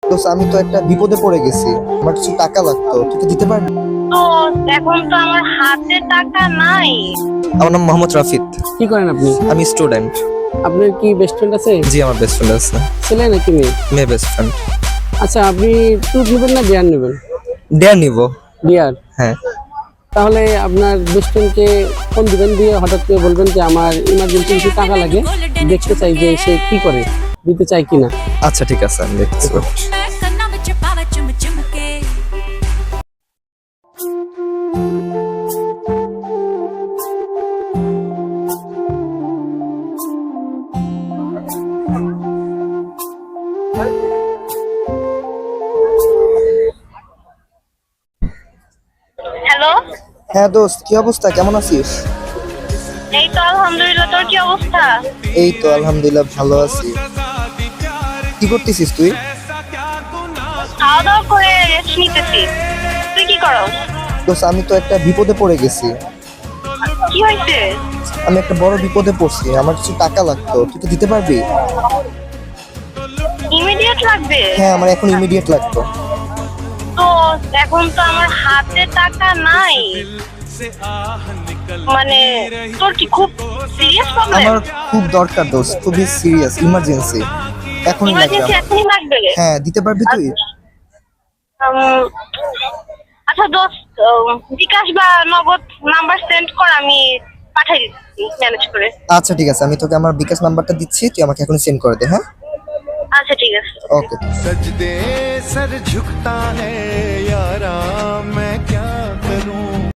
তো আমি তো একটা বিপদে পড়ে গেছি, আমার কিছু টাকা লাগতো, তুই কি দিতে পারবি? তো এখন তো আমার হাতে টাকা নাই। আমার নাম মোহাম্মদ রাফিদ। কি করেন আপনি? আমি স্টুডেন্ট। আপনার কি বেস্ট ফ্রেন্ড আছে? জি, আমার বেস্ট ফ্রেন্ড আছে। ছেলে নাকি মেয়ে? মেয়ে বেস্ট ফ্রেন্ড। আচ্ছা, আপনি ট্যুর নেবেন না ডিয়ার নেবেন? ডেয়ার নিব। ডিয়ার। হ্যাঁ। তাহলে আপনার বেস্ট ফ্রেন্ডকে ফোন দিবেন, দিয়ে হঠাৎ করে বলবেন যে আমার ইমার্জেন্সি কিছু টাকা লাগে, দেখতে চাই যে সে কি করে, দিতে চাই কিনা। আচ্ছা ঠিক আছে, আমি দেখছি। হ্যালো। হ্যাঁ দোস্ত, কি অবস্থা, কেমন আছিস? এই তো আলহামদুলিল্লাহ, তোর কি অবস্থা? এই তো আলহামদুলিল্লাহ ভালো আছি। কি করতেছিস তুই? খাওয়া দাওয়া করে রেস্ট নিতেছি। তুই কি করস? দোস্ত আমি তো একটা বিপদে পড়ে গেছি। কি হয়েছে? আমি একটা বড় বিপদে পড়ছি, আমার কিছু টাকা লাগতো, তুই কি দিতে পারবি? ইমিডিয়েট লাগবে? হ্যাঁ, আমার এখন ইমিডিয়েট লাগতো। তো এখন তো আমার হাতে টাকা নাই। মানে তোর কি খুব সিরিয়াস প্রবলেম? আমার খুব দরকার দোস্ত, খুবই সিরিয়াস, ইমার্জেন্সি, এখনই লাগবে ইমার্জেন্সি আমার। এখনই লাগবে? হ্যাঁ, দিতে পারবি তুই? আচ্ছা দোস্ত, বিকাশ বা নগদ নাম্বার সেন্ড কর, আমি পাঠাই দিচ্ছি ম্যানেজ করে। আচ্ছা ঠিক আছে, আমি তোকে আমার বিকাশ নাম্বারটা দিচ্ছি, তুই আমাকে এখন সেন্ড করে দে। হ্যাঁ, আচ্ছা ঠিক আছে। ওকে। सजदे सर झुकता है यारा मैं